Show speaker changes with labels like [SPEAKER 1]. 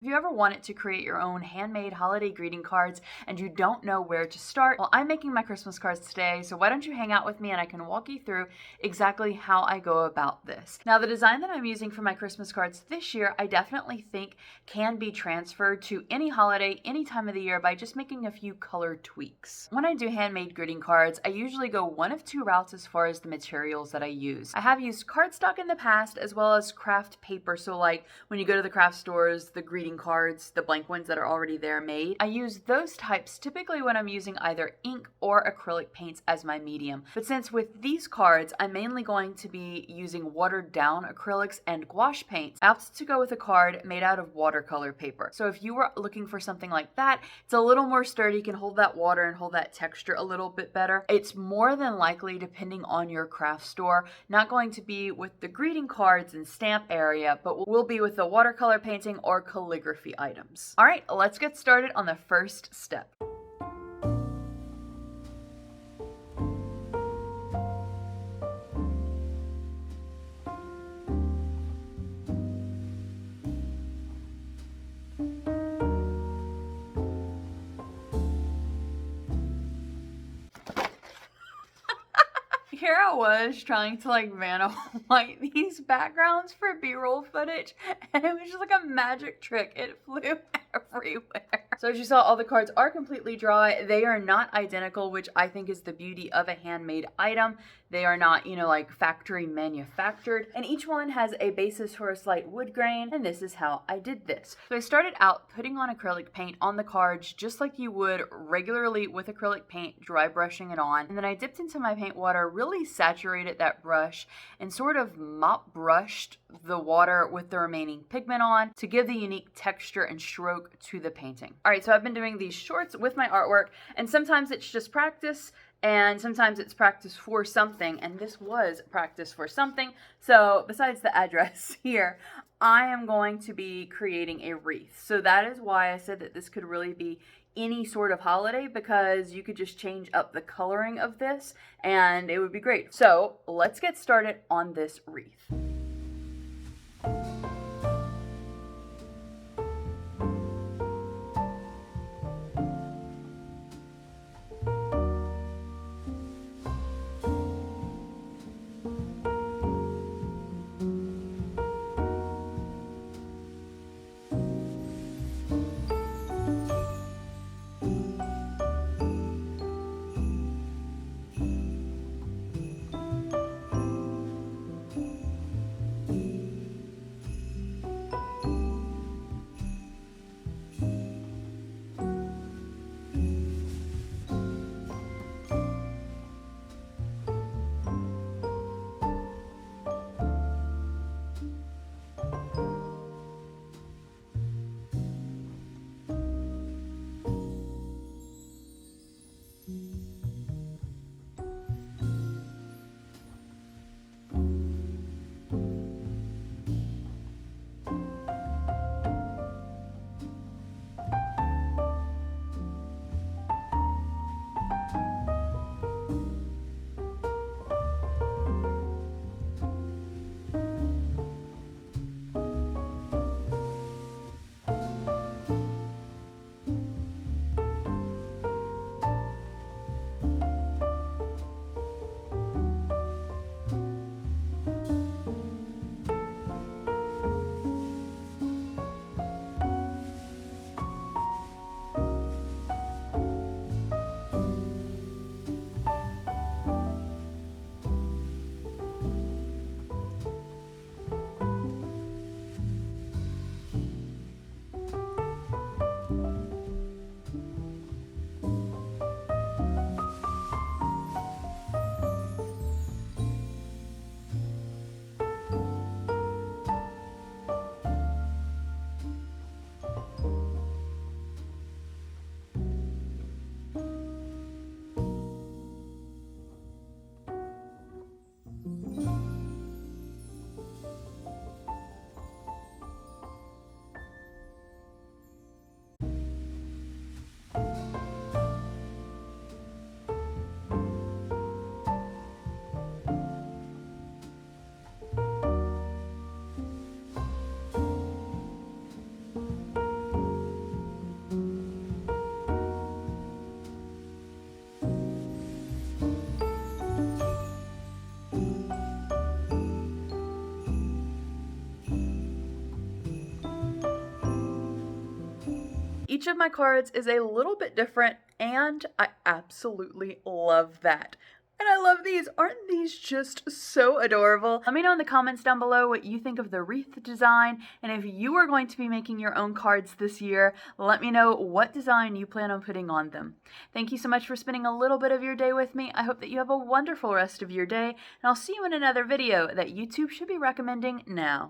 [SPEAKER 1] If you ever wanted to create your own handmade holiday greeting cards and you don't know where to start, well, I'm making my Christmas cards today, so why don't you hang out with me and I can walk you through exactly how I go about this. Now, the design that I'm using for my Christmas cards this year, I definitely think can be transferred to any holiday, any time of the year by just making a few color tweaks. When I do handmade greeting cards, I usually go one of two routes as far as the materials that I use. I have used cardstock in the past as well as craft paper, so like when you go to the craft stores, the greeting cards, the blank ones that are already there made. I use those types typically when I'm using either ink or acrylic paints as my medium. But since with these cards, I'm mainly going to be using watered down acrylics and gouache paints, I opted to go with a card made out of watercolor paper. So if you were looking for something like that, it's a little more sturdy, can hold that water and hold that texture a little bit better. It's more than likely, depending on your craft store, not going to be with the greeting cards and stamp area, but will be with the watercolor painting or calligraphy items. All right, let's get started on the first step. Here I was trying to like Vanna White these backgrounds for B-roll footage, and it was just like a magic trick. It flew everywhere. So as you saw, all the cards are completely dry. They are not identical, which I think is the beauty of a handmade item. They are not, like factory manufactured. And each one has a basis for a slight wood grain, and this is how I did this. So I started out putting on acrylic paint on the cards just like you would regularly with acrylic paint, dry brushing it on. And then I dipped into my paint water, really saturated that brush, and sort of mop brushed the water with the remaining pigment on to give the unique texture and stroke to the painting. All right, so I've been doing these shorts with my artwork, and sometimes it's just practice, and sometimes it's practice for something, and this was practice for something. So besides the address here, I am going to be creating a wreath. So that is why I said that this could really be any sort of holiday, because you could just change up the coloring of this and it would be great. So let's get started on this wreath. Each of my cards is a little bit different, and I absolutely love that. And I love these. Aren't these just so adorable? Let me know in the comments down below what you think of the wreath design, and if you are going to be making your own cards this year, let me know what design you plan on putting on them. Thank you so much for spending a little bit of your day with me. I hope that you have a wonderful rest of your day, and I'll see you in another video that YouTube should be recommending now.